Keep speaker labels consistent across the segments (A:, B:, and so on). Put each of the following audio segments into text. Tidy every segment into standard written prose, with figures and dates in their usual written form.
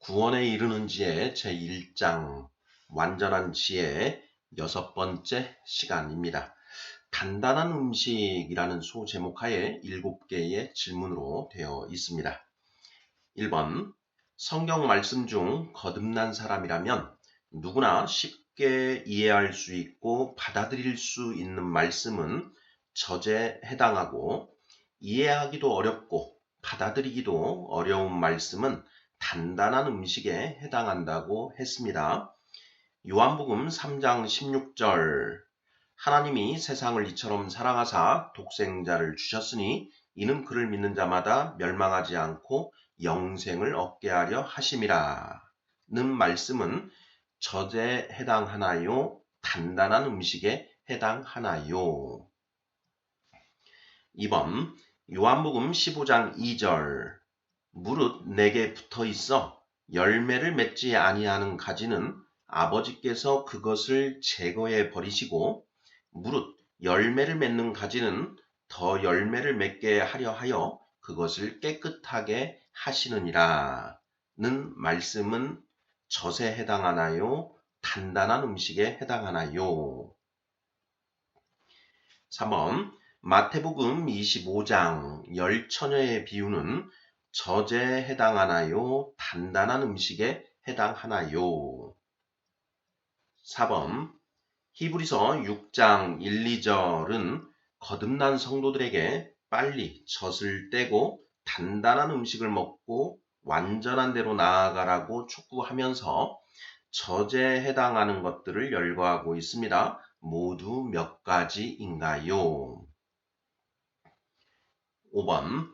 A: 구원에 이르는 지혜 제1장 완전한 지혜 6번째 시간입니다. 단단한 음식이라는 소제목하에 7개의 질문으로 되어 있습니다. 1번, 성경 말씀 중 거듭난 사람이라면 누구나 쉽게 이해할 수 있고 받아들일 수 있는 말씀은 젖에 해당하고, 이해하기도 어렵고 받아들이기도 어려운 말씀은 단단한 음식에 해당한다고 했습니다. 요한복음 3장 16절, 하나님이 세상을 이처럼 사랑하사 독생자를 주셨으니 이는 그를 믿는 자마다 멸망하지 않고 영생을 얻게 하려 하심이라 는 말씀은 젖에 해당하나요? 단단한 음식에 해당하나요? 2번, 요한복음 15장 2절, 무릇 내게 붙어 있어 열매를 맺지 아니하는 가지는 아버지께서 그것을 제거해 버리시고, 무릇 열매를 맺는 가지는 더 열매를 맺게 하려 하여 그것을 깨끗하게 하시느니라 는 말씀은 젖에 해당하나요? 단단한 음식에 해당하나요? 3번, 마태복음 25장 열처녀의 비유는 젖에 해당하나요? 단단한 음식에 해당하나요? 4번, 히브리서 6장 1, 2절은 거듭난 성도들에게 빨리 젖을 떼고 단단한 음식을 먹고 완전한 데로 나아가라고 촉구하면서 젖에 해당하는 것들을 열거하고 있습니다. 모두 몇 가지인가요? 5번,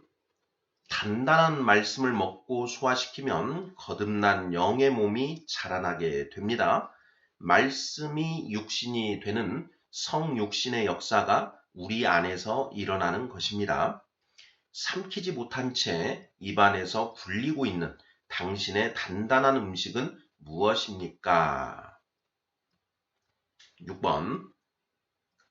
A: 단단한 말씀을 먹고 소화시키면 거듭난 영의 몸이 자라나게 됩니다. 말씀이 육신이 되는 성육신의 역사가 우리 안에서 일어나는 것입니다. 삼키지 못한 채 입안에서 굴리고 있는 당신의 단단한 음식은 무엇입니까? 6번,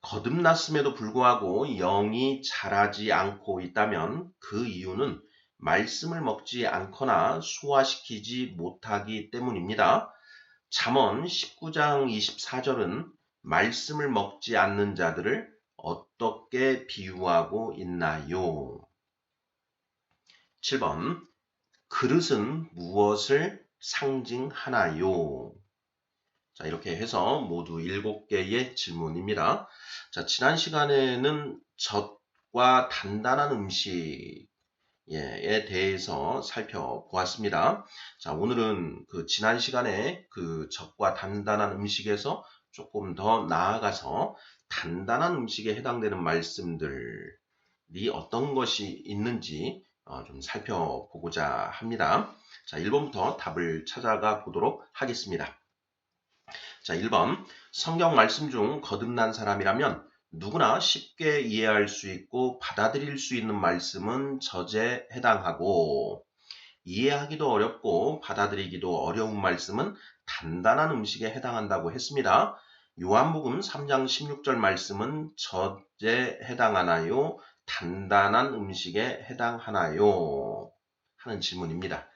A: 거듭났음에도 불구하고 영이 자라지 않고 있다면 그 이유는 말씀을 먹지 않거나 소화시키지 못하기 때문입니다. 잠언 19장 24절은 말씀을 먹지 않는 자들을 어떻게 비유하고 있나요? 7번, 그릇은 무엇을 상징하나요? 자, 이렇게 해서 모두 7개의 질문입니다. 자, 지난 시간에는 젖과 단단한 음식에 대해서 살펴보았습니다. 자, 오늘은 지난 시간에 젖과 단단한 음식에서 조금 더 나아가서 단단한 음식에 해당되는 말씀들이 어떤 것이 있는지 좀 살펴보고자 합니다. 자, 1번부터 답을 찾아가 보도록 하겠습니다. 자, 1번, 성경 말씀 중 거듭난 사람이라면 누구나 쉽게 이해할 수 있고 받아들일 수 있는 말씀은 젖에 해당하고, 이해하기도 어렵고 받아들이기도 어려운 말씀은 단단한 음식에 해당한다고 했습니다. 요한복음 3장 16절 말씀은 젖에 해당하나요? 단단한 음식에 해당하나요? 하는 질문입니다.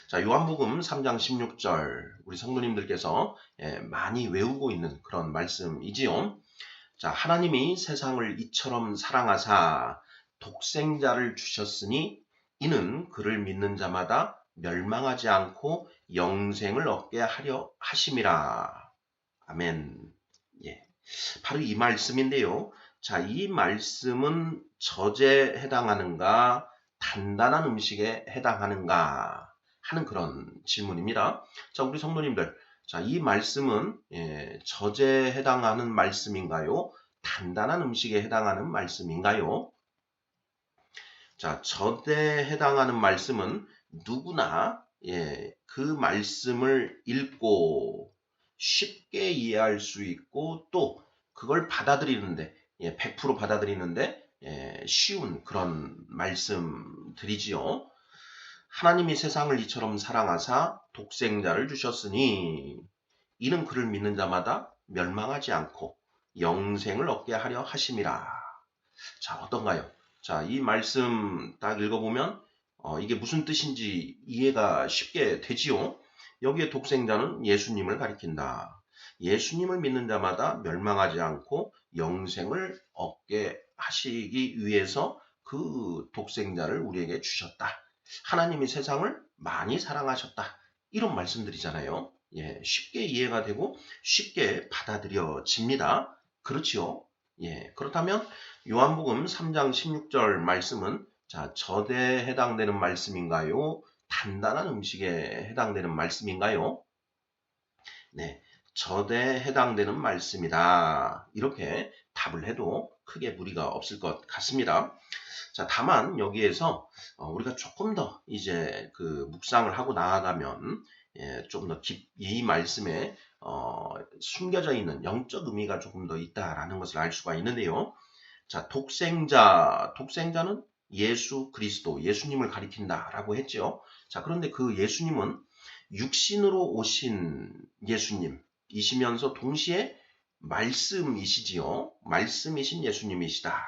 A: 자, 요한복음 3장 16절, 우리 성도님들께서 많이 외우고 있는 그런 말씀이지요. 자, 하나님이 세상을 이처럼 사랑하사 독생자를 주셨으니 이는 그를 믿는 자마다 멸망하지 않고 영생을 얻게 하려 하심이라. 아멘. 예. 바로 이 말씀인데요. 자, 이 말씀은 젖에 해당하는가, 단단한 음식에 해당하는가 하는 그런 질문입니다. 자, 우리 성도님들, 자, 이 말씀은 젖에 해당하는 말씀인가요? 단단한 음식에 해당하는 말씀인가요? 자, 젖에 해당하는 말씀은 누구나 그 말씀을 읽고 쉽게 이해할 수 있고, 또 그걸 받아들이는데 100% 받아들이는데 쉬운 그런 말씀들이지요. 하나님이 세상을 이처럼 사랑하사 독생자를 주셨으니 이는 그를 믿는 자마다 멸망하지 않고 영생을 얻게 하려 하심이라. 자, 어떤가요? 자, 이 말씀 딱 읽어보면 이게 무슨 뜻인지 이해가 쉽게 되지요. 여기에 독생자는 예수님을 가리킨다. 예수님을 믿는 자마다 멸망하지 않고 영생을 얻게 하시기 위해서 그 독생자를 우리에게 주셨다. 하나님이 세상을 많이 사랑하셨다. 이런 말씀들이잖아요. 예, 쉽게 이해가 되고 쉽게 받아들여집니다. 그렇지요? 예, 그렇다면 요한복음 3장 16절 말씀은 자, 저대에 해당되는 말씀인가요? 단단한 음식에 해당되는 말씀인가요? 네, 저대에 해당되는 말씀이다. 이렇게 답을 해도 크게 무리가 없을 것 같습니다. 자, 다만 여기에서 우리가 조금 더 이제 그 묵상을 하고 나아가면 예, 좀 더 이 말씀에 숨겨져 있는 영적 의미가 조금 더 있다라는 것을 알 수가 있는데요. 자, 독생자는 예수 그리스도, 예수님을 가리킨다라고 했죠. 자, 그런데 그 예수님은 육신으로 오신 예수님이시면서 동시에 말씀이시지요. 말씀이신 예수님이시다.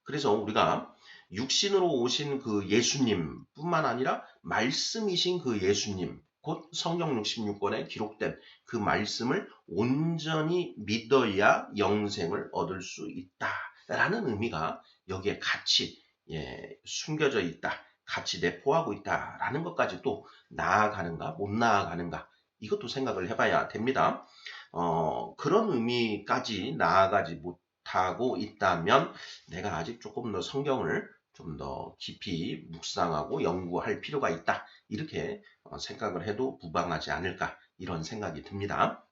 A: 그래서 우리가 육신으로 오신 그 예수님뿐만 아니라 말씀이신 그 예수님, 곧 성경 66권에 기록된 그 말씀을 온전히 믿어야 영생을 얻을 수 있다라는 의미가 여기에 같이 숨겨져 있다. 같이 내포하고 있다라는 것까지 또 나아가는가 못 나아가는가 이것도 생각을 해봐야 됩니다. 그런 의미까지 나아가지 못하고 있다면 내가 아직 조금 더 성경을 좀 더 깊이 묵상하고 연구할 필요가 있다. 이렇게 생각을 해도 무방하지 않을까 이런 생각이 듭니다.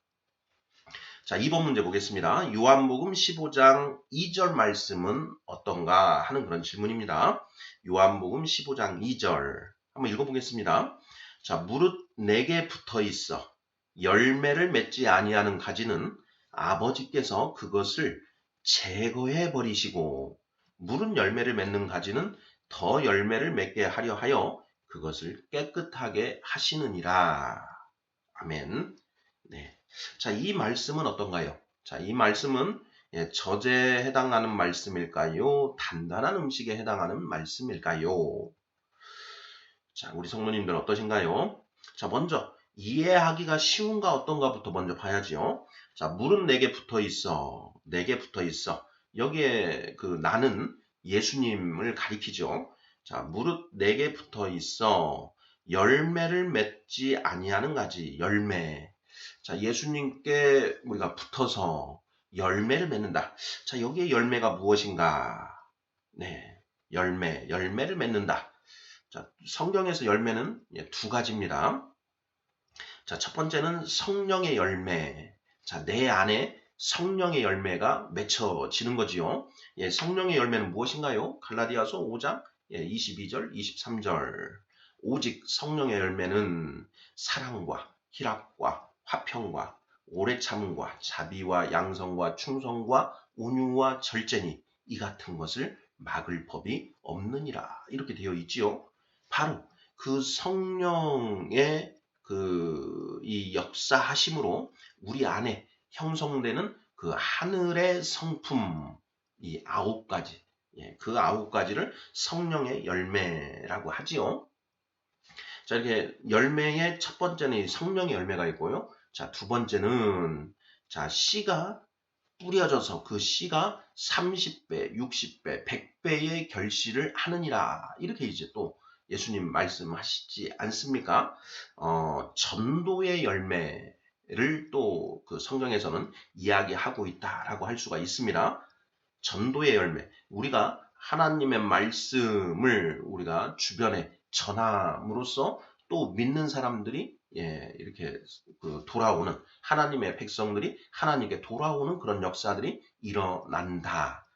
A: 자, 2번 문제 보겠습니다. 요한복음 15장 2절 말씀은 어떤가 하는 그런 질문입니다. 요한복음 15장 2절 한번 읽어보겠습니다. 자, 무릇 내게 붙어 있어 열매를 맺지 아니하는 가지는 아버지께서 그것을 제거해 버리시고 무릇 열매를 맺는 가지는 더 열매를 맺게 하려 하여 그것을 깨끗하게 하시느니라. 아멘. 네. 자, 이 말씀은 어떤가요? 자, 이 말씀은 저제에 해당하는 말씀일까요? 단단한 음식에 해당하는 말씀일까요? 자, 우리 성도님들 어떠신가요? 자, 먼저 이해하기가 쉬운가 어떤가부터 먼저 봐야지요. 자, 물은 내게 붙어 있어. 내게 붙어 있어. 여기에 그 나는 예수님을 가리키죠. 자, 무릇 내게 붙어 있어. 열매를 맺지 아니하는 가지. 열매. 자, 예수님께 우리가 붙어서 열매를 맺는다. 자, 여기에 열매가 무엇인가? 네, 열매를 맺는다. 자, 성경에서 열매는 두 가지입니다. 자, 첫 번째는 성령의 열매. 자, 내 안에 성령의 열매가 맺혀지는 거지요. 예, 성령의 열매는 무엇인가요? 갈라디아서 5장 22절, 23절. 오직 성령의 열매는 사랑과 희락과 화평과 오래 참음과 자비와 양성과 충성과 온유와 절제니 이 같은 것을 막을 법이 없느니라. 이렇게 되어 있지요. 바로 그 성령의 이 역사하심으로 우리 안에 형성되는 그 하늘의 성품, 이 9가지, 그 9가지를 성령의 열매라고 하지요. 자, 이렇게 열매의 첫 번째는 성령의 열매가 있고요. 자, 두 번째는, 자, 씨가 뿌려져서 그 씨가 30배, 60배, 100배의 결실을 하느니라. 이렇게 이제 또 예수님 말씀하시지 않습니까? 전도의 열매를 또 그 성경에서는 이야기하고 있다라고 할 수가 있습니다. 전도의 열매. 우리가 하나님의 말씀을 우리가 주변에 전함으로써 또 믿는 사람들이 이렇게 돌아오는 하나님의 백성들이 하나님께 돌아오는 그런 역사들이 일어난다.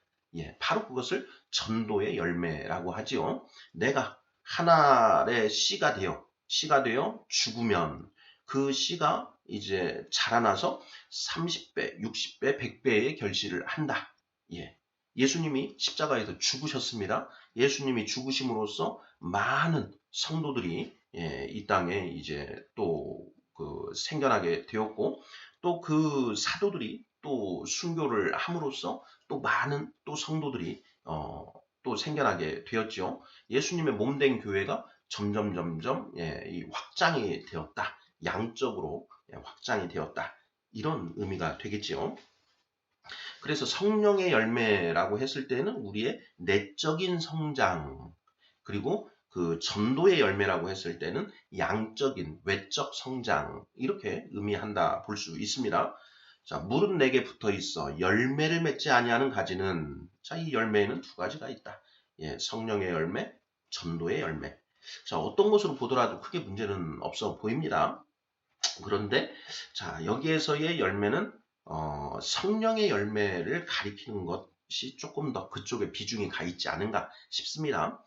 A: 바로 그것을 전도의 열매라고 하지요. 내가 하나의 씨가 되어 죽으면 그 씨가 이제 자라나서 30배, 60배, 100배의 결실을 한다. 예수님이 십자가에서 죽으셨습니다. 예수님이 죽으심으로써 많은 성도들이 이 땅에 이제 또 생겨나게 되었고 또 그 사도들이 또 순교를 함으로써 또 많은 또 성도들이 또 생겨나게 되었죠. 예수님의 몸된 교회가 점점 이 확장이 되었다. 양적으로 확장이 되었다. 이런 의미가 되겠지요. 그래서 성령의 열매라고 했을 때는 우리의 내적인 성장, 그리고 그 전도의 열매라고 했을 때는 양적인 외적 성장, 이렇게 의미한다 볼 수 있습니다. 자, 물은 내게 붙어 있어 열매를 맺지 아니하는 가지는, 자, 이 열매에는 두 가지가 있다. 예, 성령의 열매, 전도의 열매. 자, 어떤 것으로 보더라도 크게 문제는 없어 보입니다. 그런데 자, 여기에서의 열매는 성령의 열매를 가리키는 것이 조금 더 그쪽에 비중이 가 있지 않은가 싶습니다.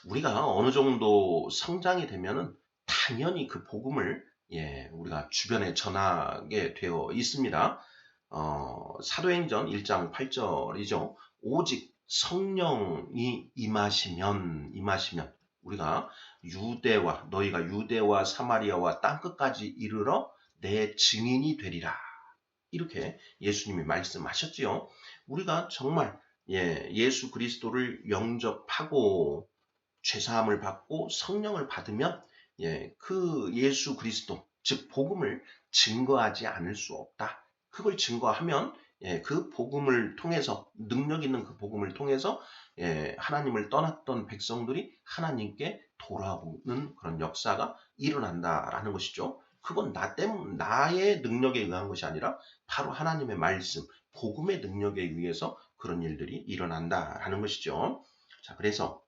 A: 우리가 어느 정도 성장이 되면은 당연히 그 복음을 우리가 주변에 전하게 되어 있습니다. 사도행전 1장 8절이죠. 오직 성령이 임하시면 우리가 너희가 유대와 사마리아와 땅끝까지 이르러 내 증인이 되리라. 이렇게 예수님이 말씀하셨지요. 우리가 정말 예수 그리스도를 영접하고 죄사함을 받고 성령을 받으면 그 예수 그리스도 즉 복음을 증거하지 않을 수 없다. 그걸 증거하면 그 복음을 통해서 능력 있는 그 복음을 통해서 하나님을 떠났던 백성들이 하나님께 돌아오는 그런 역사가 일어난다라는 것이죠. 그건 나의 능력에 의한 것이 아니라 바로 하나님의 말씀, 복음의 능력에 의해서 그런 일들이 일어난다라는 것이죠. 자, 그래서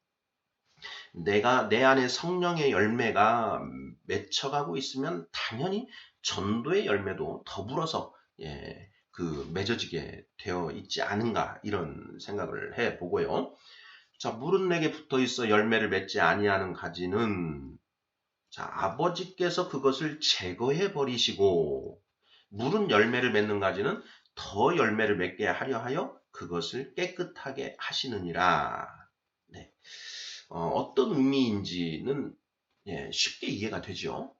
A: 내가 내 안에 성령의 열매가 맺혀가고 있으면 당연히 전도의 열매도 더불어서 그 맺어지게 되어 있지 않은가 이런 생각을 해 보고요. 자, 물은 내게 붙어 있어 열매를 맺지 아니하는 가지는, 자, 아버지께서 그것을 제거해 버리시고 물은 열매를 맺는 가지는 더 열매를 맺게 하려 하여 그것을 깨끗하게 하시느니라. 네. 어떤 의미인지는 쉽게 이해가 되죠.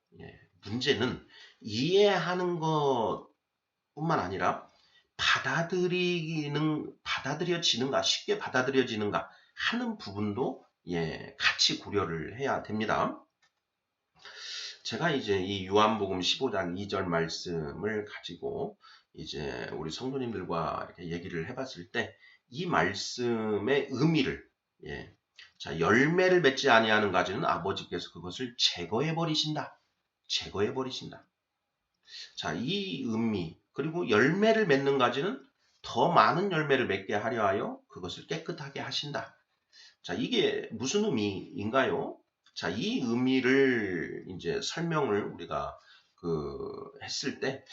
A: 문제는 이해하는 것뿐만 아니라 받아들여지는가, 쉽게 받아들여지는가 하는 부분도 같이 고려를 해야 됩니다. 제가 이제 이 요한복음 15장 2절 말씀을 가지고 이제 우리 성도님들과 이렇게 얘기를 해봤을 때 이 말씀의 의미를 자, 열매를 맺지 아니하는 가지는 아버지께서 그것을 제거해 버리신다. 제거해 버리신다. 자, 이 의미, 그리고 열매를 맺는 가지는 더 많은 열매를 맺게 하려 하여 그것을 깨끗하게 하신다. 자, 이게 무슨 의미인가요? 자, 이 의미를 이제 설명을 우리가 했을 때,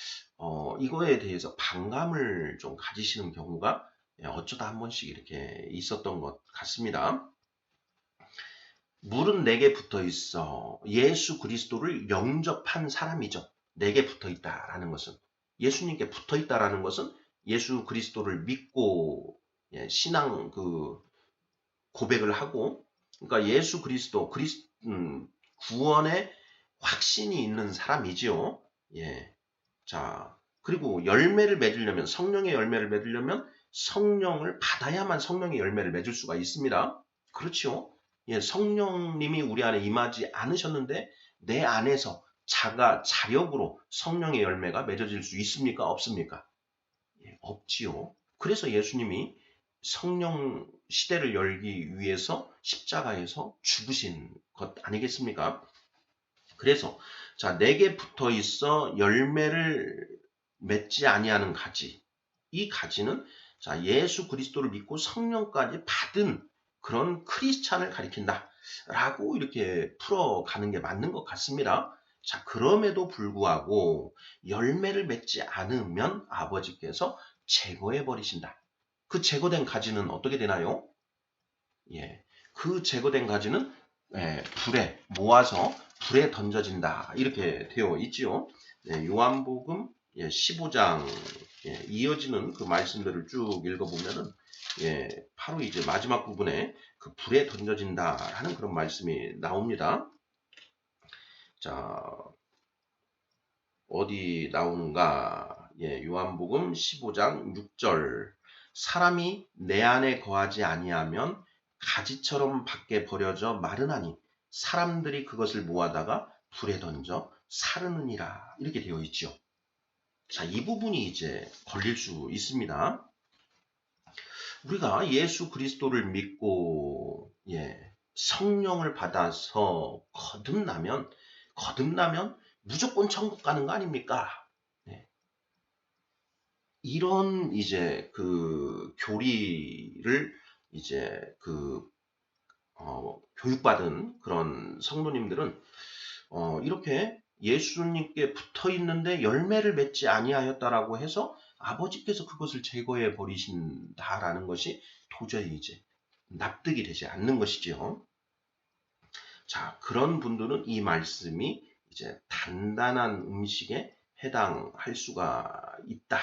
A: 이거에 대해서 반감을 좀 가지시는 경우가 어쩌다 한 번씩 이렇게 있었던 것 같습니다. 물은 내게 붙어 있어. 예수 그리스도를 영접한 사람이죠. 내게 붙어 있다라는 것은, 예수님께 붙어 있다라는 것은 예수 그리스도를 믿고 신앙 고백을 하고, 그러니까 예수 그리스도 구원의 확신이 있는 사람이지요. 자, 그리고 열매를 맺으려면, 성령의 열매를 맺으려면 성령을 받아야만 성령의 열매를 맺을 수가 있습니다. 그렇죠? 성령님이 우리 안에 임하지 않으셨는데 내 안에서 자력으로 성령의 열매가 맺어질 수 있습니까? 없습니까? 없지요. 그래서 예수님이 성령 시대를 열기 위해서 십자가에서 죽으신 것 아니겠습니까? 그래서 자, 내게 붙어 있어 열매를 맺지 아니하는 가지. 이 가지는 자, 예수 그리스도를 믿고 성령까지 받은 그런 크리스찬을 가리킨다. 라고 이렇게 풀어가는 게 맞는 것 같습니다. 자, 그럼에도 불구하고 열매를 맺지 않으면 아버지께서 제거해 버리신다. 그 제거된 가지는 어떻게 되나요? 그 제거된 가지는 불에 모아서 불에 던져진다. 이렇게 되어 있지요. 요한복음 15장 이어지는 그 말씀들을 쭉 읽어보면은 바로 이제 마지막 부분에 그 불에 던져진다라는 그런 말씀이 나옵니다. 자, 어디 나오는가? 요한복음 15장 6절. 사람이 내 안에 거하지 아니하면 가지처럼 밖에 버려져 마르나니 사람들이 그것을 모아다가 불에 던져 사르느니라 이렇게 되어 있죠. 자, 이 부분이 이제 걸릴 수 있습니다. 우리가 예수 그리스도를 믿고 성령을 받아서 거듭나면 무조건 천국 가는 거 아닙니까? 이런 이제 그 교리를 이제 교육받은 그런 성도님들은 이렇게 예수님께 붙어 있는데 열매를 맺지 아니하였다라고 해서 아버지께서 그것을 제거해 버리신다라는 것이 도저히 이제 납득이 되지 않는 것이지요. 자, 그런 분들은 이 말씀이 이제 단단한 음식에 해당할 수가 있다.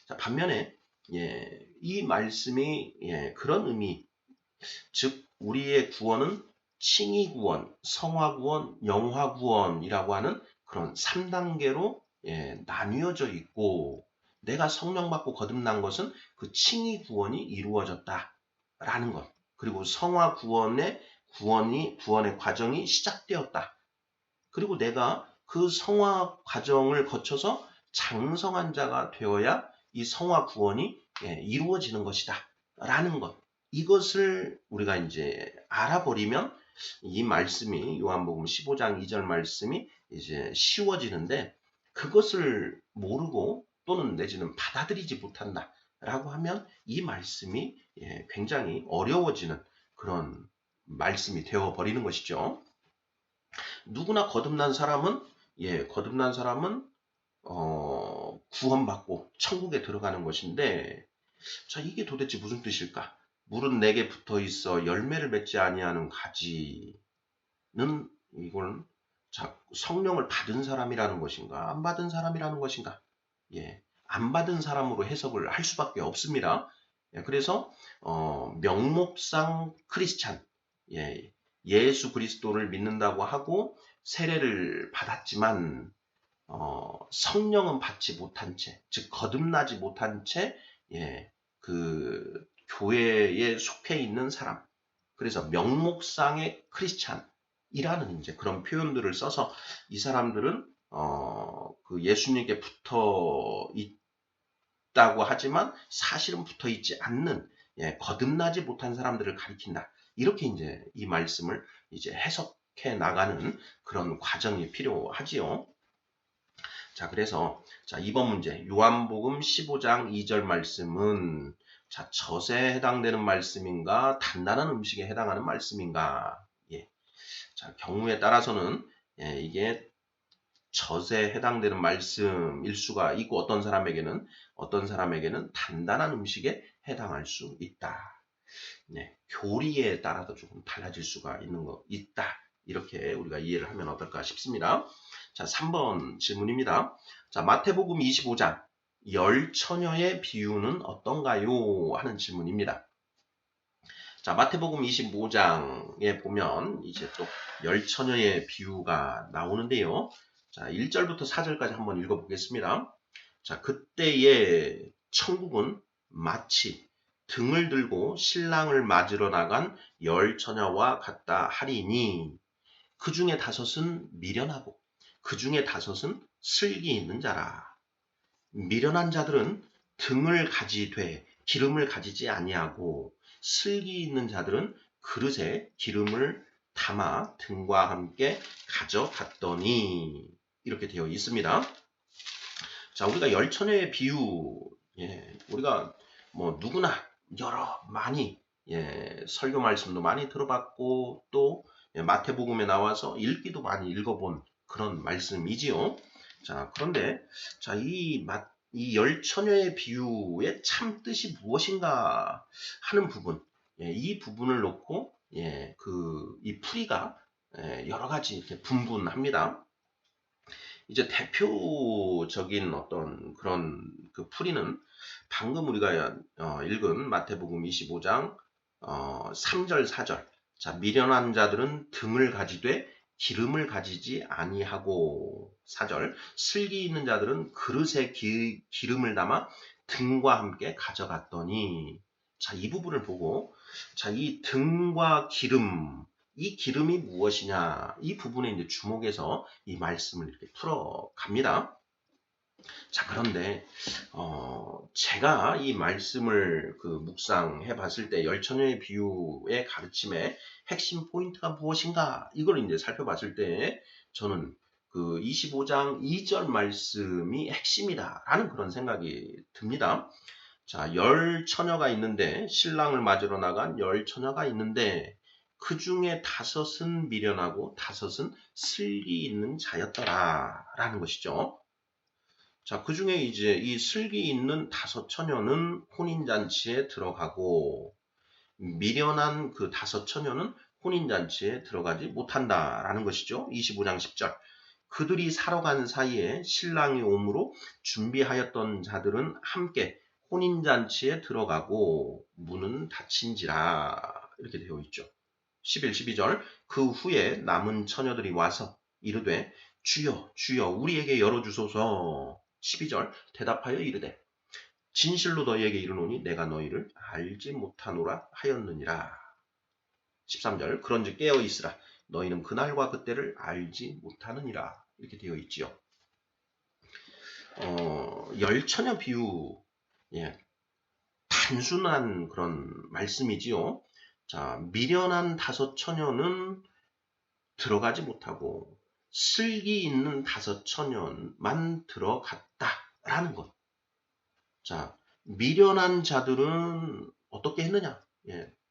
A: 자, 반면에 이 말씀이 그런 의미, 즉 우리의 구원은 칭의 구원, 성화 구원, 영화 구원이라고 하는 그런 3단계로 나뉘어져 있고, 내가 성령 받고 거듭난 것은 그 칭의 구원이 이루어졌다라는 것, 그리고 성화 구원의 과정이 시작되었다. 그리고 내가 그 성화 과정을 거쳐서 장성한 자가 되어야 이 성화 구원이 이루어지는 것이다 라는 것, 이것을 우리가 이제 알아버리면 이 말씀이 요한복음 15장 2절 말씀이 이제 쉬워지는데, 그것을 모르고 또는 내지는 받아들이지 못한다 라고 하면 이 말씀이 굉장히 어려워지는 그런 말씀이 되어 버리는 것이죠. 누구나 거듭난 사람은 구원받고 천국에 들어가는 것인데, 자, 이게 도대체 무슨 뜻일까? 물은 내게 붙어 있어 열매를 맺지 아니하는 가지는, 이건 자, 성령을 받은 사람이라는 것인가, 안 받은 사람이라는 것인가? 안 받은 사람으로 해석을 할 수밖에 없습니다. 그래서 명목상 크리스찬, 예수 그리스도를 믿는다고 하고 세례를 받았지만 성령은 받지 못한 채, 즉 거듭나지 못한 채 그 교회에 속해 있는 사람, 그래서 명목상의 크리스찬이라는 이제 그런 표현들을 써서 이 사람들은 그 예수님께 붙어 있다고 하지만 사실은 붙어 있지 않는 거듭나지 못한 사람들을 가리킨다. 이렇게 이제 이 말씀을 이제 해석해 나가는 그런 과정이 필요하지요. 자, 그래서 이번 문제 요한복음 15장 2절 말씀은 자, 젖에 해당되는 말씀인가 단단한 음식에 해당하는 말씀인가? 자, 경우에 따라서는 이게 젖에 해당되는 말씀일 수가 있고, 어떤 사람에게는 단단한 음식에 해당할 수 있다. 교리에 따라서 조금 달라질 수가 있다. 이렇게 우리가 이해를 하면 어떨까 싶습니다. 자, 3번 질문입니다. 자, 마태복음 25장 열 처녀의 비유는 어떤가요? 하는 질문입니다. 자, 마태복음 25장에 보면 이제 또 열 처녀의 비유가 나오는데요. 자, 1절부터 4절까지 한번 읽어보겠습니다. 자, 그때의 천국은 마치 등을 들고 신랑을 맞으러 나간 열 처녀와 같다 하리니, 그 중에 5은 미련하고 그 중에 5은 슬기 있는 자라. 미련한 자들은 등을 가지되 기름을 가지지 아니하고, 슬기 있는 자들은 그릇에 기름을 담아 등과 함께 가져갔더니, 이렇게 되어 있습니다. 자, 우리가 열 처녀의 비유, 우리가 뭐 누구나 많이 설교 말씀도 많이 들어봤고, 또 마태복음에 나와서 읽기도 많이 읽어본 그런 말씀이지요. 자, 그런데 자, 이 열 처녀의 비유의 참 뜻이 무엇인가 하는 부분, 이 부분을 놓고 이 풀이가 여러 가지 이렇게 분분합니다. 이제 대표적인 어떤 그런 그 풀이는 방금 우리가 읽은 마태복음 25장 3절 4절. 자, 미련한 자들은 등을 가지되 기름을 가지지 아니하고, 4절. 슬기 있는 자들은 그릇에 기름을 담아 등과 함께 가져갔더니. 자, 이 부분을 보고 자, 이 등과 기름, 이 기름이 무엇이냐? 이 부분에 이제 주목해서 이 말씀을 이렇게 풀어 갑니다. 자, 그런데 제가 이 말씀을 묵상해 봤을 때 열처녀의 비유의 가르침의 핵심 포인트가 무엇인가? 이걸 이제 살펴봤을 때 저는 25장 2절 말씀이 핵심이다라는 그런 생각이 듭니다. 자, 10처녀가 있는데 신랑을 맞으러 나간 10처녀가 있는데 그 중에 5은 미련하고 5은 슬기 있는 자였더라라는 것이죠. 자, 그 중에 이제 이 슬기 있는 5처녀는 혼인잔치에 들어가고 미련한 그 5처녀는 혼인잔치에 들어가지 못한다라는 것이죠. 25장 10절. 그들이 사러 간 사이에 신랑이 오므로 준비하였던 자들은 함께 혼인잔치에 들어가고 문은 닫힌지라 이렇게 되어 있죠. 11, 12절. 그 후에 남은 처녀들이 와서 이르되 주여 주여 우리에게 열어주소서. 12절. 대답하여 이르되 진실로 너희에게 이르노니 내가 너희를 알지 못하노라 하였느니라. 13절. 그런즉 깨어 있으라. 너희는 그날과 그때를 알지 못하느니라. 이렇게 되어 있지요. 열처녀 비유, 단순한 그런 말씀이지요. 자, 미련한 5처녀는 들어가지 못하고 슬기 있는 5처녀만 들어갔다라는 것. 자, 미련한 자들은 어떻게 했느냐?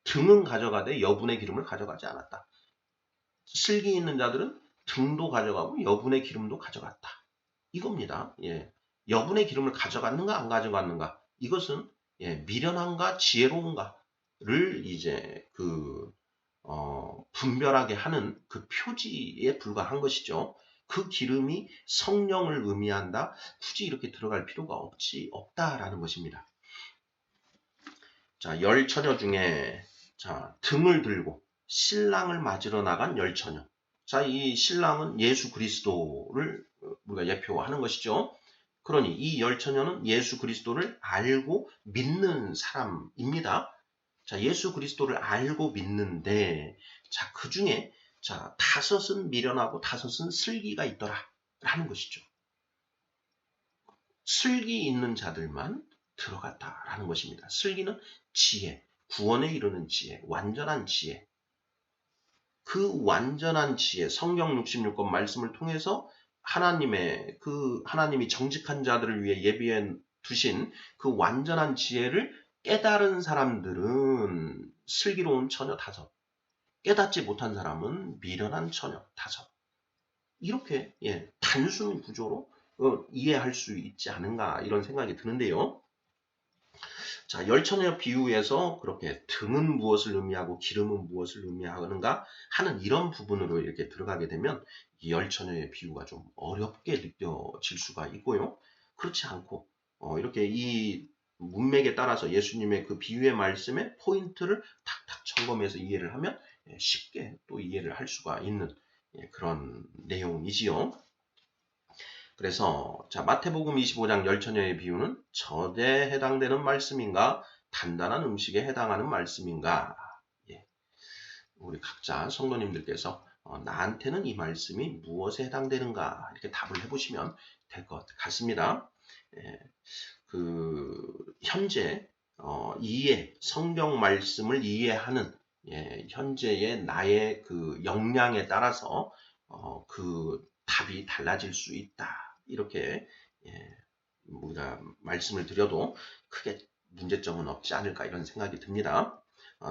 A: 등은 가져가되 여분의 기름을 가져가지 않았다. 슬기 있는 자들은 등도 가져가고 여분의 기름도 가져갔다. 이겁니다. 여분의 기름을 가져갔는가 안 가져갔는가? 이것은 미련한가 지혜로운가를 이제 분별하게 하는 그 표지에 불과한 것이죠. 그 기름이 성령을 의미한다. 굳이 이렇게 들어갈 필요가 없다라는 것입니다. 자, 10처녀 중에 등을 들고 신랑을 맞으러 나간 10처녀. 자, 이 신랑은 예수 그리스도를 우리가 예표하는 것이죠. 그러니 이 10처녀는 예수 그리스도를 알고 믿는 사람입니다. 자, 예수 그리스도를 알고 믿는데, 자, 그 중에, 5은 미련하고 5은 슬기가 있더라. 라는 것이죠. 슬기 있는 자들만 들어갔다라는 것입니다. 슬기는 지혜, 구원에 이르는 지혜, 완전한 지혜. 그 완전한 지혜, 성경 66권 말씀을 통해서 하나님이 정직한 자들을 위해 예비해 두신 그 완전한 지혜를 깨달은 사람들은 슬기로운 처녀 5, 깨닫지 못한 사람은 미련한 처녀 5. 이렇게 단순 구조로 이해할 수 있지 않은가 이런 생각이 드는데요. 자, 열처녀 비유에서 그렇게 등은 무엇을 의미하고 기름은 무엇을 의미하는가 하는 이런 부분으로 이렇게 들어가게 되면 이 열처녀의 비유가 좀 어렵게 느껴질 수가 있고요. 그렇지 않고 이렇게 이 문맥에 따라서 예수님의 그 비유의 말씀에 포인트를 탁탁 점검해서 이해를 하면 쉽게 또 이해를 할 수가 있는 그런 내용이지요. 그래서 마태복음 25장 열처녀의 비유는 젖에 해당되는 말씀인가 단단한 음식에 해당하는 말씀인가? 우리 각자 성도님들께서 나한테는 이 말씀이 무엇에 해당되는가 이렇게 답을 해보시면 될 것 같습니다. 현재 성경 말씀을 이해하는 현재의 나의 그 역량에 따라서 그 답이 달라질 수 있다. 이렇게 우리가 말씀을 드려도 크게 문제점은 없지 않을까 이런 생각이 듭니다.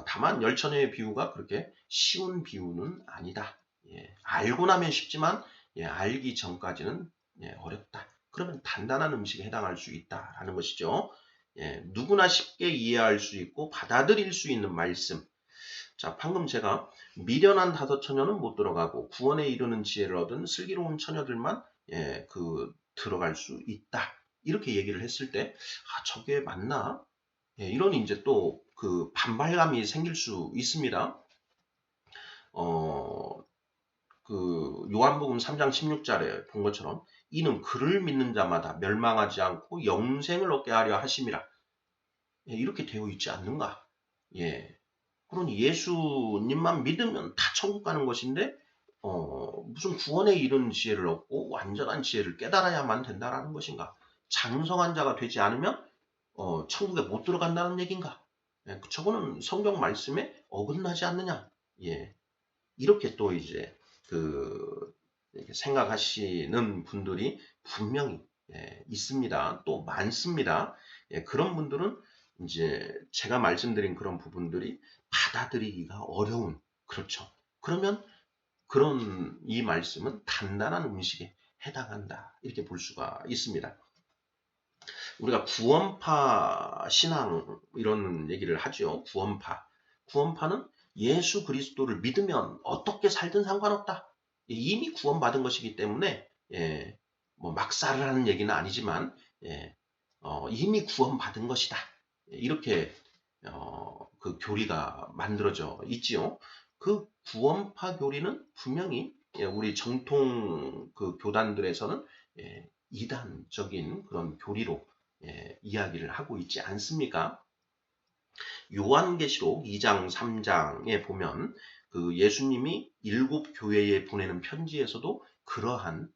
A: 다만 열처녀의 비유가 그렇게 쉬운 비유는 아니다. 알고 나면 쉽지만 알기 전까지는 어렵다. 그러면 단단한 음식에 해당할 수 있다라는 것이죠. 누구나 쉽게 이해할 수 있고 받아들일 수 있는 말씀. 자, 방금 제가 미련한 5처녀는 못 들어가고 구원에 이르는 지혜를 얻은 슬기로운 처녀들만 들어갈 수 있다. 이렇게 얘기를 했을 때 저게 맞나? 이런 이제 또 그 반발감이 생길 수 있습니다. 요한복음 3장 16절에 본 것처럼 이는 그를 믿는 자마다 멸망하지 않고 영생을 얻게 하려 하심이라. 이렇게 되어 있지 않는가? 그러니 예수님만 믿으면 다 천국 가는 것인데 무슨 구원에 이른 지혜를 얻고 완전한 지혜를 깨달아야만 된다라는 것인가? 장성한 자가 되지 않으면 천국에 못 들어간다는 얘기인가? 예, 저거는 성경 말씀에 어긋나지 않느냐? 예, 이렇게 또 이제 이렇게 생각하시는 분들이 분명히 있습니다. 또 많습니다. 예, 그런 분들은 이제 제가 말씀드린 그런 부분들이 받아들이기가 어려운, 그렇죠. 그러면 그런 이 말씀은 단단한 음식에 해당한다. 이렇게 볼 수가 있습니다. 우리가 구원파 신앙 이런 얘기를 하죠. 구원파는 예수 그리스도를 믿으면 어떻게 살든 상관없다. 이미 구원받은 것이기 때문에 뭐 막살을 하는 얘기는 아니지만 이미 구원받은 것이다. 이렇게 그 교리가 만들어져 있지요. 그 구원파 교리는 분명히 우리 정통 그 교단들에서는 이단적인 그런 교리로 이야기를 하고 있지 않습니까? 요한계시록 2장 3장에 보면 그 예수님이 7교회에 보내는 편지에서도 그러한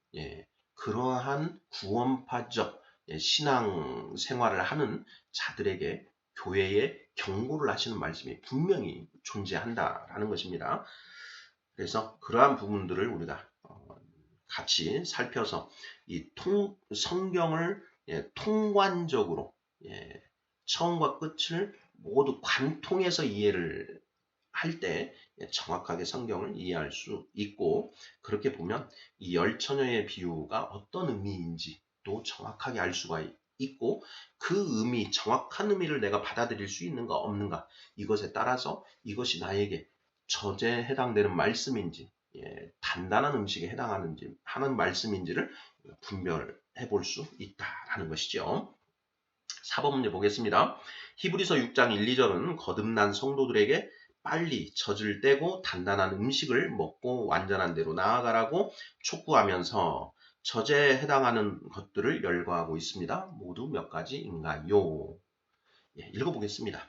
A: 구원파적 신앙 생활을 하는 자들에게 교회에 경고를 하시는 말씀이 분명히 존재한다라는 것입니다. 그래서 그러한 부분들을 우리가 같이 살펴서 이 성경을 통관적으로 처음과 끝을 모두 관통해서 이해를 할 때 정확하게 성경을 이해할 수 있고, 그렇게 보면 이 열처녀의 비유가 어떤 의미인지도 정확하게 알 수가 있고, 그 의미, 정확한 의미를 내가 받아들일 수 있는가 없는가, 이것에 따라서 이것이 나에게 저제에 해당되는 말씀인지 단단한 음식에 해당하는지 하는 말씀인지를 분별해 볼 수 있다라는 것이죠. 4번 문제 보겠습니다. 히브리서 6장 1, 2절은 거듭난 성도들에게 빨리 젖을 떼고 단단한 음식을 먹고 완전한 데로 나아가라고 촉구하면서 젖에 해당하는 것들을 열거하고 있습니다. 모두 몇 가지인가요? 읽어보겠습니다.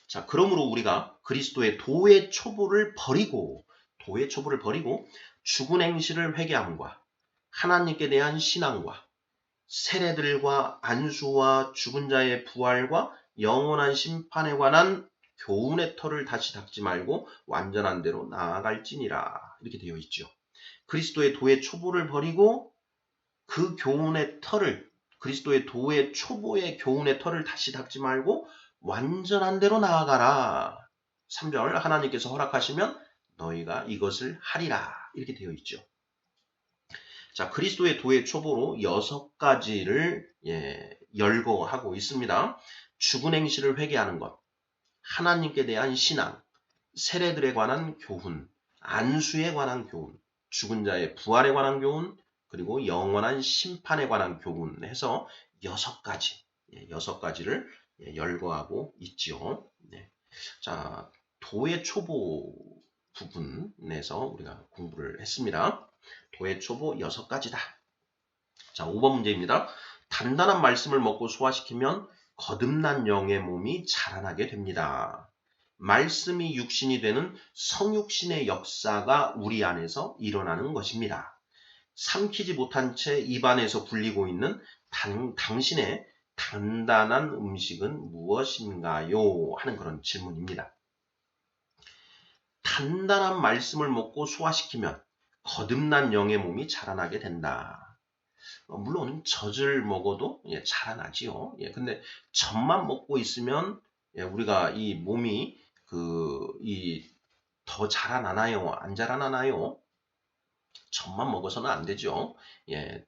A: 자, 그러므로 우리가 그리스도의 도의 초보를 버리고 죽은 행실을 회개함과 하나님께 대한 신앙과 세례들과 안수와 죽은 자의 부활과 영원한 심판에 관한 교훈의 털을 다시 닦지 말고 완전한 대로 나아갈지니라. 이렇게 되어 있죠. 그리스도의 도의 초보를 버리고 그 교훈의 털을, 그리스도의 도의 초보의 교훈의 털을 다시 닦지 말고 완전한 대로 나아가라. 3절 하나님께서 허락하시면 너희가 이것을 하리라. 이렇게 되어 있죠. 자, 그리스도의 도의 초보로 6가지를 열거하고 있습니다. 죽은 행실을 회개하는 것, 하나님께 대한 신앙, 세례들에 관한 교훈, 안수에 관한 교훈, 죽은 자의 부활에 관한 교훈, 그리고 영원한 심판에 관한 교훈 해서 6가지를 열거하고 있죠. 자, 도의 초보 부분에서 우리가 공부를 했습니다. 도의 초보 6가지다. 자, 5번 문제입니다. 단단한 말씀을 먹고 소화시키면 거듭난 영의 몸이 자라나게 됩니다. 말씀이 육신이 되는 성육신의 역사가 우리 안에서 일어나는 것입니다. 삼키지 못한 채 입안에서 불리고 있는 당신의 단단한 음식은 무엇인가요? 하는 그런 질문입니다. 단단한 말씀을 먹고 소화시키면 거듭난 영의 몸이 자라나게 된다. 물론 젖을 먹어도 자라나지요. 근데 젖만 먹고 있으면 우리가 이 몸이 더 자라나나요? 안 자라나나요? 젖만 먹어서는 안 되죠.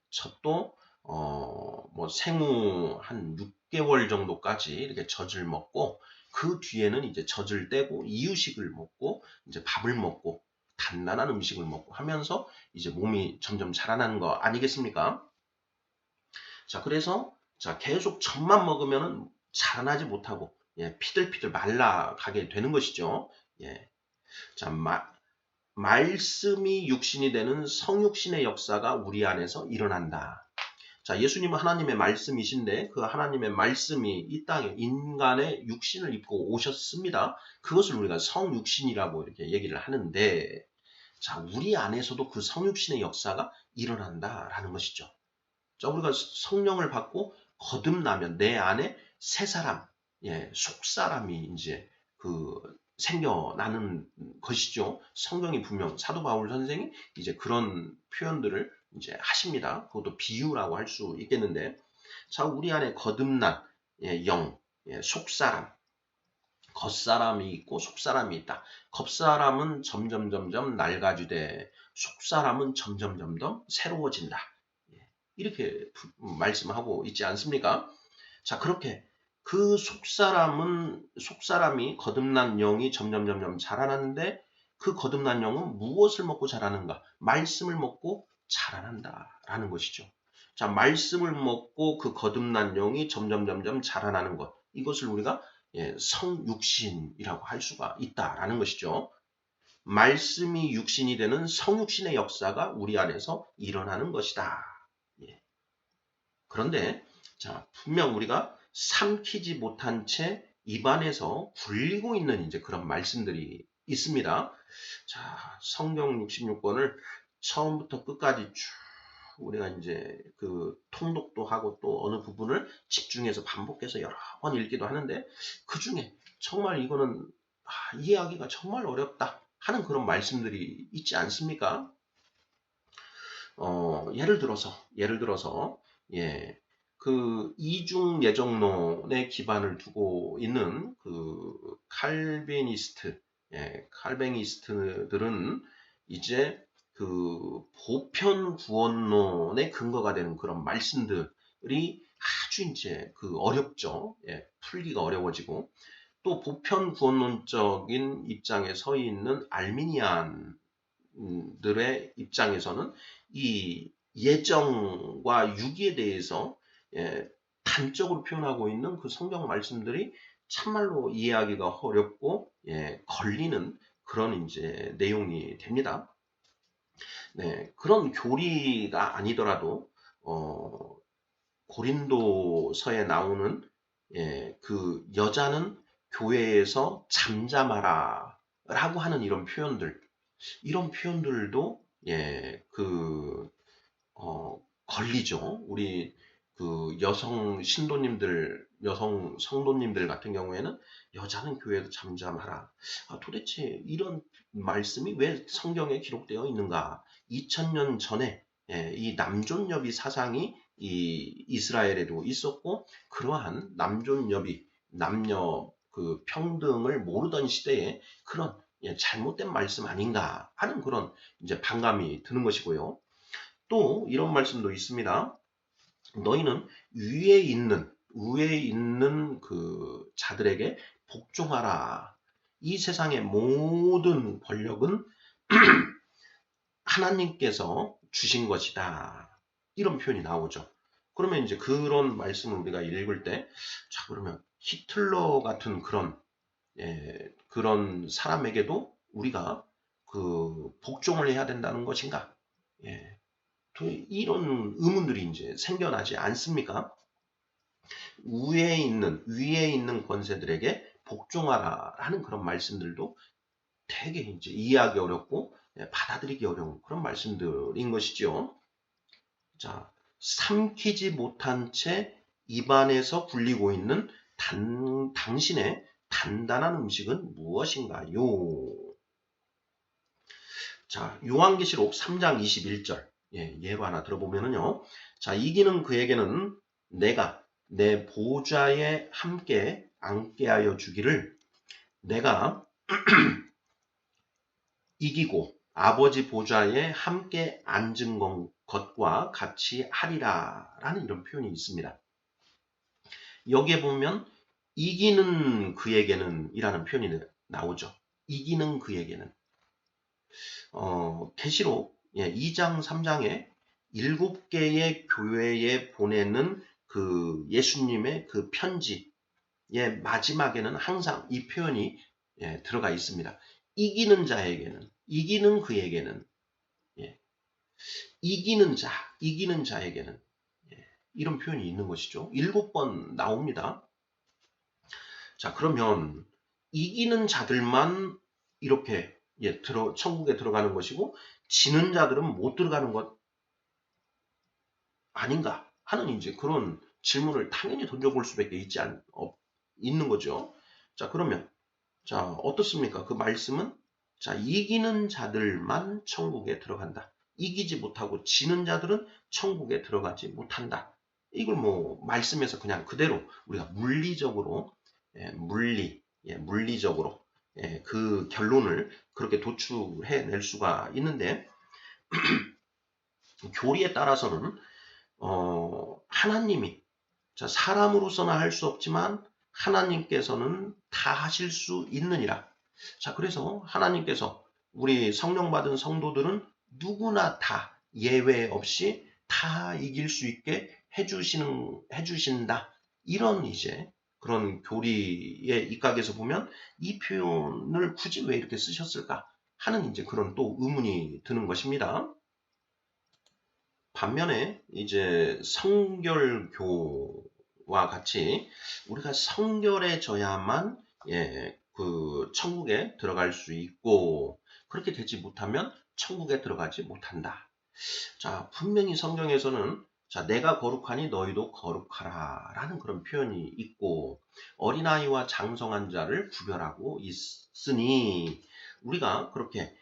A: 젖도 뭐 생후 한 6개월 정도까지 이렇게 젖을 먹고 그 뒤에는 이제 젖을 떼고 이유식을 먹고 이제 밥을 먹고 단단한 음식을 먹고 하면서 이제 몸이 점점 자라나는 거 아니겠습니까? 자, 그래서 계속 젖만 먹으면은 자라나지 못하고 피들피들 말라가게 되는 것이죠. 자, 말씀이 육신이 되는 성육신의 역사가 우리 안에서 일어난다. 자, 예수님은 하나님의 말씀이신데 그 하나님의 말씀이 이 땅에 인간의 육신을 입고 오셨습니다. 그것을 우리가 성육신이라고 이렇게 얘기를 하는데, 자, 우리 안에서도 그 성육신의 역사가 일어난다라는 것이죠. 자, 우리가 성령을 받고 거듭나면 내 안에 새 사람, 속사람이 이제 생겨나는 것이죠. 성경이 분명 사도 바울 선생이 이제 그런 표현들을 이제 하십니다. 그것도 비유라고 할 수 있겠는데, 자, 우리 안에 거듭난 영, 속사람, 겉사람이 있고 속사람이 있다. 겉사람은 점점 낡아지되 속사람은 점점 새로워진다. 이렇게 말씀하고 있지 않습니까? 자, 그렇게 그 속사람이 거듭난 영이 점점 자라나는데 그 거듭난 영은 무엇을 먹고 자라는가? 말씀을 먹고 자라난다라는 것이죠. 자, 말씀을 먹고 그 거듭난 영이 점점 자라나는 것. 이것을 우리가 성육신이라고 할 수가 있다라는 것이죠. 말씀이 육신이 되는 성육신의 역사가 우리 안에서 일어나는 것이다. 그런데 자, 분명 우리가 삼키지 못한 채 입안에서 굴리고 있는 이제 그런 말씀들이 있습니다. 자, 성경 66권을 처음부터 끝까지 쭉 우리가 이제 통독도 하고 또 어느 부분을 집중해서 반복해서 여러 번 읽기도 하는데, 그 중에 정말 이거는 이해하기가 정말 어렵다 하는 그런 말씀들이 있지 않습니까? 예를 들어서 이중 예정론에 기반을 두고 있는 칼빈이스트들은 이제 보편 구원론의 근거가 되는 그런 말씀들이 아주 이제 어렵죠. 풀기가 어려워지고, 또 보편 구원론적인 입장에 서 있는 알미니안들의 입장에서는 이 예정과 유기에 대해서 단적으로 표현하고 있는 그 성경 말씀들이 참말로 이해하기가 어렵고 걸리는 그런 이제 내용이 됩니다. 네, 그런 교리가 아니더라도 고린도서에 나오는 그 여자는 교회에서 잠잠하라 라고 하는 이런 표현들도 걸리죠. 우리 여성 성도님들 같은 경우에는 여자는 교회에서 잠잠하라. 도대체 이런 말씀이 왜 성경에 기록되어 있는가? 2000년 전에 이 남존여비 사상이 이 이스라엘에도 있었고, 그러한 남존여비, 남녀 평등을 모르던 시대에 그런 잘못된 말씀 아닌가 하는 그런 이제 반감이 드는 것이고요. 또 이런 말씀도 있습니다. 너희는 위에 있는 그 자들에게 복종하라. 이 세상의 모든 권력은 하나님께서 주신 것이다. 이런 표현이 나오죠. 그러면 이제 그런 말씀을 우리가 읽을 때, 자, 그러면 히틀러 같은 그런 사람에게도 우리가 복종을 해야 된다는 것인가? 이런 의문들이 이제 생겨나지 않습니까? 위에 있는 권세들에게 복종하라 하는 그런 말씀들도 되게 이제 이해하기 어렵고 받아들이기 어려운 그런 말씀들인 것이죠. 자, 삼키지 못한 채 입안에서 굴리고 있는 당신의 단단한 음식은 무엇인가요? 자, 요한계시록 3장 21절 예로 하나 들어보면은요. 자, 이기는 그에게는 내가 내 보좌에 함께 앉게 하여 주기를, 내가 이기고 아버지 보좌에 함께 앉은 것과 같이 하리라 라는 이런 표현이 있습니다. 여기에 보면 이기는 그에게는 이라는 표현이 나오죠. 이기는 그에게는. 계시록 2장 3장에 7개의 교회에 보내는 그 예수님의 그 편지의 마지막에는 항상 이 표현이 들어가 있습니다. 이기는 자에게는, 이기는 그에게는, 이기는 자에게는 이런 표현이 있는 것이죠. 7번 나옵니다. 자, 그러면 이기는 자들만 이렇게 천국에 들어가는 것이고 지는 자들은 못 들어가는 것 아닌가 하는 이제 그런 질문을 당연히 던져볼 수밖에 있는 거죠. 자, 그러면 자, 어떻습니까? 그 말씀은 자, 이기는 자들만 천국에 들어간다. 이기지 못하고 지는 자들은 천국에 들어가지 못한다. 이걸 뭐 말씀에서 그냥 그대로 우리가 물리적으로 물리적으로 그 결론을 그렇게 도출해낼 수가 있는데 교리에 따라서는 하나님이 자, 사람으로서는 할 수 없지만 하나님께서는 다 하실 수 있느니라. 자, 그래서 하나님께서 우리 성령 받은 성도들은 누구나 다 예외 없이 다 이길 수 있게 해주신다. 이런 이제 그런 교리의 입각에서 보면 이 표현을 굳이 왜 이렇게 쓰셨을까 하는 이제 그런 또 의문이 드는 것입니다. 반면에 이제 성결교와 같이 우리가 성결해져야만 그 천국에 들어갈 수 있고 그렇게 되지 못하면 천국에 들어가지 못한다. 자, 분명히 성경에서는 자, 내가 거룩하니 너희도 거룩하라 라는 그런 표현이 있고 어린아이와 장성한 자를 구별하고 있으니 우리가 그렇게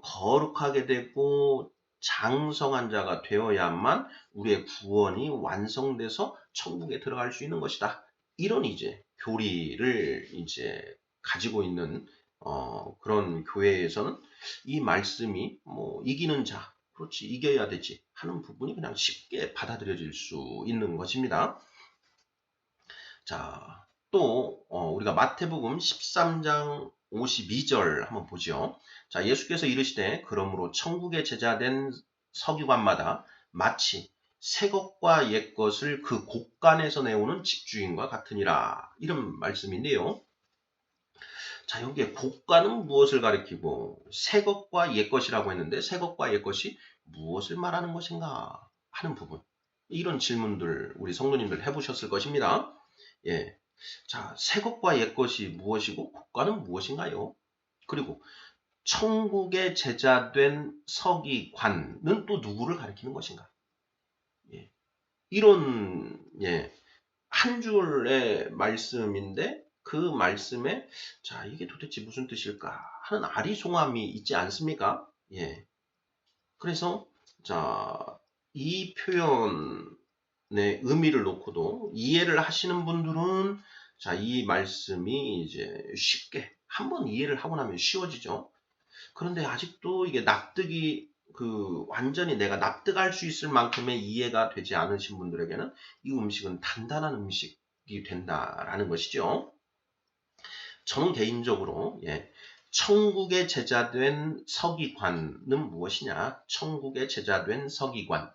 A: 거룩하게 되고 장성한 자가 되어야만 우리의 구원이 완성돼서 천국에 들어갈 수 있는 것이다. 이런 이제 교리를 이제 가지고 있는 그런 교회에서는 이 말씀이 뭐 이기는 자, 그렇지 이겨야 되지 하는 부분이 그냥 쉽게 받아들여질 수 있는 것입니다. 자, 또 우리가 마태복음 13장 52절 한번 보죠. 자, 예수께서 이르시되 그러므로 천국에 제자된 서기관마다 마치 새 것과 옛 것을 그 곳간에서 내오는 집주인과 같으니라. 이런 말씀인데요. 자, 여기에 곳간은 무엇을 가리키고 새 것과 옛 것이라고 했는데 새 것과 옛 것이 무엇을 말하는 것인가 하는 부분. 이런 질문들 우리 성도님들 해보셨을 것입니다. 예. 자, 새 것과 옛 것이 무엇이고 국가는 무엇인가요? 그리고 천국의 제자된 서기관은 또 누구를 가리키는 것인가? 예. 이런 한 줄의 말씀인데 그 말씀에 자, 이게 도대체 무슨 뜻일까 하는 아리송함이 있지 않습니까? 예. 그래서 자, 이 표현 네, 의미를 놓고도 이해를 하시는 분들은 자, 이 말씀이 이제 쉽게 한번 이해를 하고 나면 쉬워지죠. 그런데 아직도 이게 납득이 완전히 내가 납득할 수 있을 만큼의 이해가 되지 않으신 분들에게는 이 음식은 단단한 음식이 된다라는 것이죠. 저는 개인적으로 천국의 제자된 서기관은 무엇이냐? 천국의 제자된 서기관.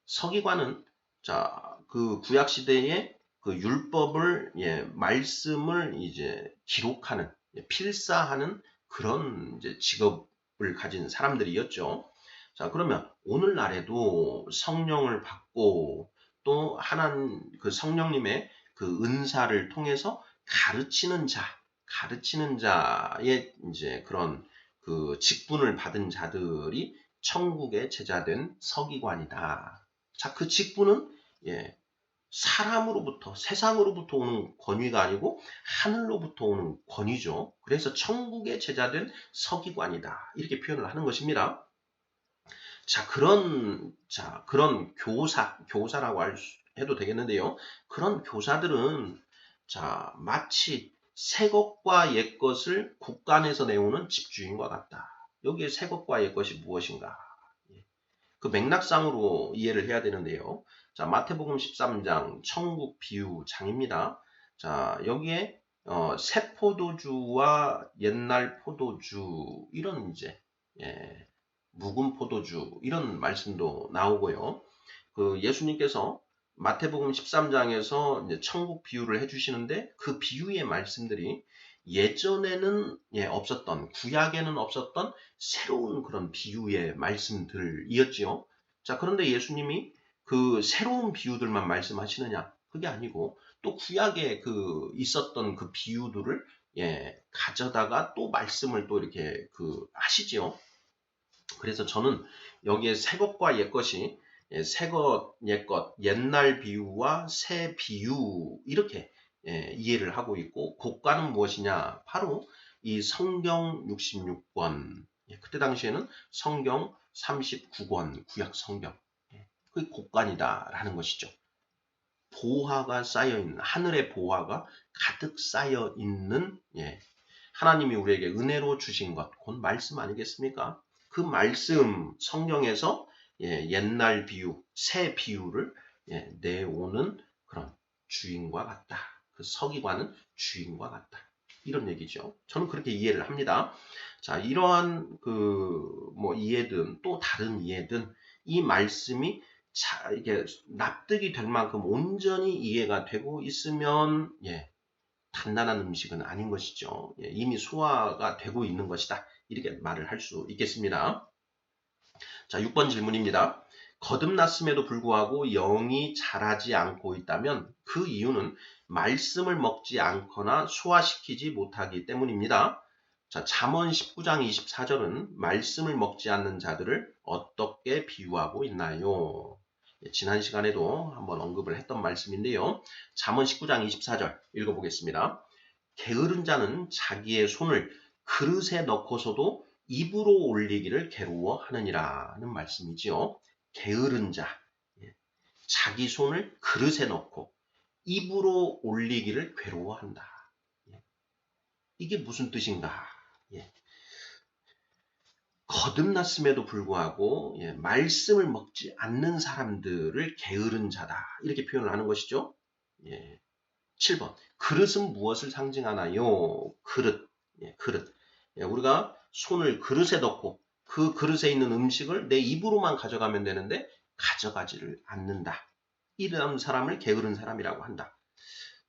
A: 서기관은 자, 그 구약 시대에 그 율법을 말씀을 이제 기록하는 필사하는 그런 이제 직업을 가진 사람들이었죠. 자, 그러면 오늘날에도 성령을 받고 또 그 성령님의 그 은사를 통해서 가르치는 자의 이제 그런 그 직분을 받은 자들이 천국의 제자된 서기관이다. 자, 그 직분은 사람으로부터 세상으로부터 오는 권위가 아니고 하늘로부터 오는 권위죠. 그래서 천국의 제자된 서기관이다. 이렇게 표현을 하는 것입니다. 자, 그런 교사라고 해도 되겠는데요. 그런 교사들은 자, 마치 새 것과 옛 것을 곳간에서 내오는 집주인과 같다. 여기에 새 것과 옛 것이 무엇인가? 그 맥락상으로 이해를 해야 되는데요. 자, 마태복음 13장 천국 비유 장입니다. 자, 여기에 새 포도주와 옛날 포도주 이런 이제 묵은 포도주 이런 말씀도 나오고요. 그 예수님께서 마태복음 13장에서 이제 천국 비유를 해주시는데 그 비유의 말씀들이 예전에는 없었던 구약에는 없었던 새로운 그런 비유의 말씀들이었지요. 자, 그런데 예수님이 그 새로운 비유들만 말씀하시느냐? 그게 아니고 또 구약에 그 있었던 그 비유들을 가져다가 또 말씀을 또 이렇게 하시지요. 그래서 저는 여기에 새 것과 옛 것이 새 것, 옛 것, 옛날 비유와 새 비유 이렇게 이해를 하고 있고 고가는 무엇이냐? 바로 이 성경 66권 그때 당시에는 성경 39권 구약 성경 그게 곡간이다라는 것이죠. 보화가 쌓여있는 하늘의 보화가 가득 쌓여있는 하나님이 우리에게 은혜로 주신 것 곧 말씀 아니겠습니까? 그 말씀 성경에서 옛날 비유, 새 비유를 내오는 그런 주인과 같다. 그 서기관은 주인과 같다. 이런 얘기죠. 저는 그렇게 이해를 합니다. 자, 이러한 이해든 또 다른 이해든 이 말씀이 이게 납득이 될 만큼 온전히 이해가 되고 있으면 단단한 음식은 아닌 것이죠. 이미 소화가 되고 있는 것이다. 이렇게 말을 할 수 있겠습니다. 자, 6번 질문입니다. 거듭났음에도 불구하고 영이 자라지 않고 있다면 그 이유는 말씀을 먹지 않거나 소화시키지 못하기 때문입니다. 자, 잠언 19장 24절은 말씀을 먹지 않는 자들을 어떻게 비유하고 있나요? 지난 시간에도 한번 언급을 했던 말씀인데요. 잠언 19장 24절 읽어보겠습니다. 게으른 자는 자기의 손을 그릇에 넣고서도 입으로 올리기를 괴로워하느니라는 말씀이지요. 게으른 자, 자기 손을 그릇에 넣고 입으로 올리기를 괴로워한다. 이게 무슨 뜻인가? 거듭났음에도 불구하고 말씀을 먹지 않는 사람들을 게으른 자다. 이렇게 표현을 하는 것이죠. 7번. 그릇은 무엇을 상징하나요? 그릇. 그릇. 우리가 손을 그릇에 넣고 그 그릇에 있는 음식을 내 입으로만 가져가면 되는데 가져가지를 않는다. 이런 사람을 게으른 사람이라고 한다.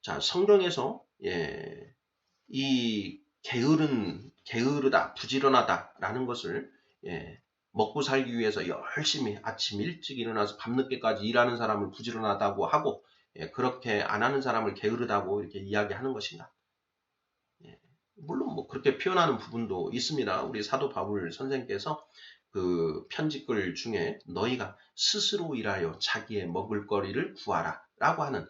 A: 자, 성경에서 이 게으르다, 부지런하다라는 것을 먹고 살기 위해서 열심히 아침 일찍 일어나서 밤늦게까지 일하는 사람을 부지런하다고 하고 그렇게 안 하는 사람을 게으르다고 이렇게 이야기하는 것인가? 물론 뭐 그렇게 표현하는 부분도 있습니다. 우리 사도 바울 선생께서 그 편지글 중에 너희가 스스로 일하여 자기의 먹을거리를 구하라 라고 하는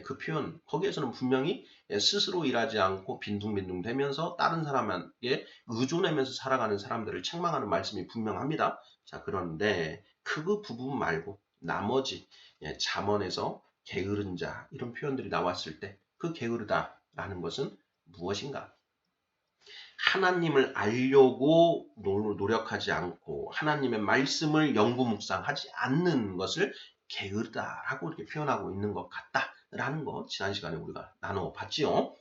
A: 그 표현 거기에서는 분명히 스스로 일하지 않고 빈둥빈둥 되면서 다른 사람에게 의존하면서 살아가는 사람들을 책망하는 말씀이 분명합니다. 자, 그런데 그 부분 말고 나머지 잠언에서 게으른 자 이런 표현들이 나왔을 때 그 게으르다라는 것은 무엇인가? 하나님을 알려고 노력하지 않고 하나님의 말씀을 연구 묵상하지 않는 것을 게으르다라고 이렇게 표현하고 있는 것 같다라는 거 지난 시간에 우리가 나눠봤지요.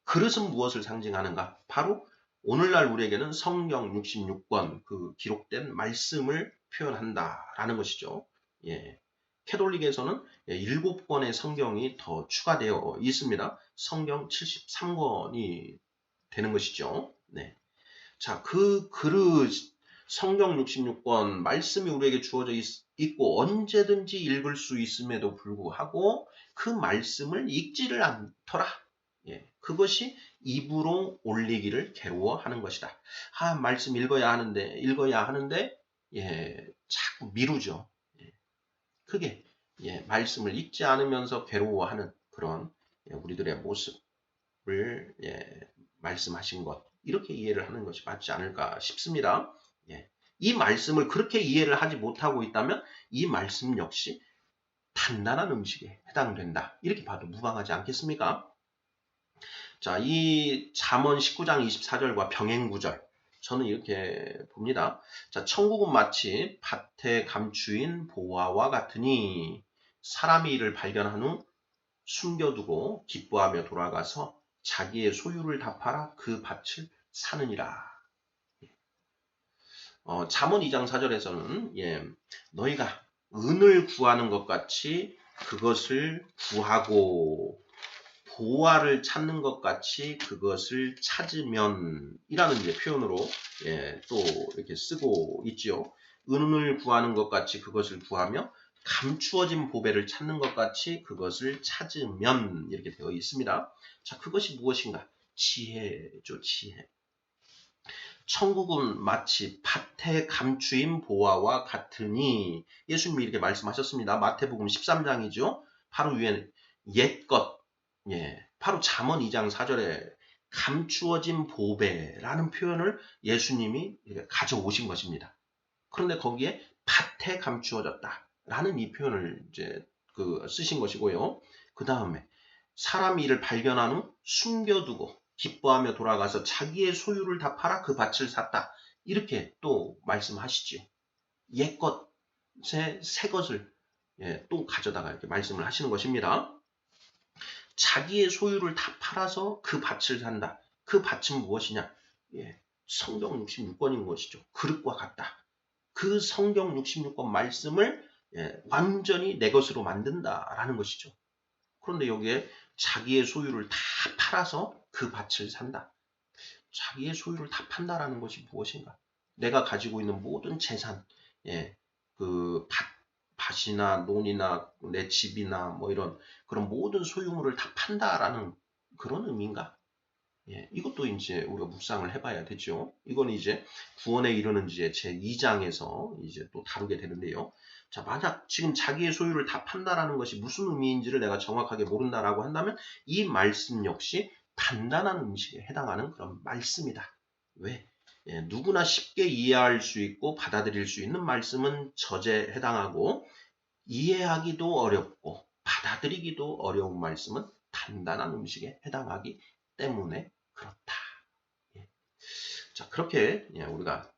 A: 그릇은 무엇을 상징하는가? 바로 오늘날 우리에게는 성경 66권 그 기록된 말씀을 표현한다라는 것이죠. 캐톨릭에서는 7권의 성경이 더 추가되어 있습니다. 성경 73권이 되는 것이죠. 자, 그 그릇 성경 66권 말씀이 우리에게 주어져 있고 언제든지 읽을 수 있음에도 불구하고 그 말씀을 읽지를 않더라. 그것이 입으로 올리기를 괴로워하는 것이다. 말씀 읽어야 하는데 자꾸 미루죠. 그게 말씀을 읽지 않으면서 괴로워하는 그런 우리들의 모습을 말씀하신 것 이렇게 이해를 하는 것이 맞지 않을까 싶습니다. 이 말씀을 그렇게 이해를 하지 못하고 있다면 이 말씀 역시 단단한 음식에 해당된다. 이렇게 봐도 무방하지 않겠습니까? 자, 이 잠언 19장 24절과 병행구절 저는 이렇게 봅니다. 자, 천국은 마치 밭에 감추인 보화와 같으니 사람이 이를 발견한 후 숨겨두고 기뻐하며 돌아가서 자기의 소유를 다 팔아 그 밭을 사느니라. 잠언 2장 4절에서는 너희가 은을 구하는 것 같이 그것을 구하고 보화를 찾는 것 같이 그것을 찾으면 이라는 표현으로 또 이렇게 쓰고 있지요. 은을 구하는 것 같이 그것을 구하며 감추어진 보배를 찾는 것 같이 그것을 찾으면 이렇게 되어 있습니다. 자, 그것이 무엇인가? 지혜죠, 지혜. 천국은 마치 밭에 감추인 보화와 같으니 예수님이 이렇게 말씀하셨습니다. 마태복음 13장이죠. 바로 위에 옛것, 바로 잠언 2장 4절에 감추어진 보배라는 표현을 예수님이 가져오신 것입니다. 그런데 거기에 밭에 감추어졌다라는 이 표현을 이제 쓰신 것이고요. 그 다음에 사람이 이를 발견한 후 숨겨두고 기뻐하며 돌아가서 자기의 소유를 다 팔아 그 밭을 샀다. 이렇게 또 말씀하시지요. 옛것에 새 것을 또 가져다가 이렇게 말씀을 하시는 것입니다. 자기의 소유를 다 팔아서 그 밭을 산다. 그 밭은 무엇이냐? 성경 66권인 것이죠. 그릇과 같다. 그 성경 66권 말씀을 완전히 내 것으로 만든다라는 것이죠. 그런데 여기에 자기의 소유를 다 팔아서 그 밭을 산다. 자기의 소유를 다 판다라는 것이 무엇인가? 내가 가지고 있는 모든 재산, 그 밭이나 논이나 내 집이나 뭐 이런 그런 모든 소유물을 다 판다라는 그런 의미인가? 이것도 이제 우리가 묵상을 해봐야 되죠. 이건 이제 구원에 이르는 이제 제 2장에서 이제 또 다루게 되는데요. 자, 만약 지금 자기의 소유를 다 판다라는 것이 무슨 의미인지를 내가 정확하게 모른다라고 한다면 이 말씀 역시 단단한 음식에 해당하는 그런 말씀이다. 왜? 누구나 쉽게 이해할 수 있고 받아들일 수 있는 말씀은 저제에 해당하고 이해하기도 어렵고 받아들이기도 어려운 말씀은 단단한 음식에 해당하기 때문에 그렇다. 자, 그렇게 우리가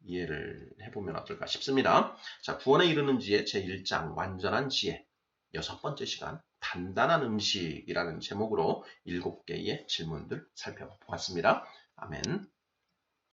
A: 이해를 해보면 어떨까 싶습니다. 자, 구원에 이르는 지혜 제1장 완전한 지혜 6번째 시간 단단한 음식이라는 제목으로 7개의 질문들 살펴보았습니다. 아멘.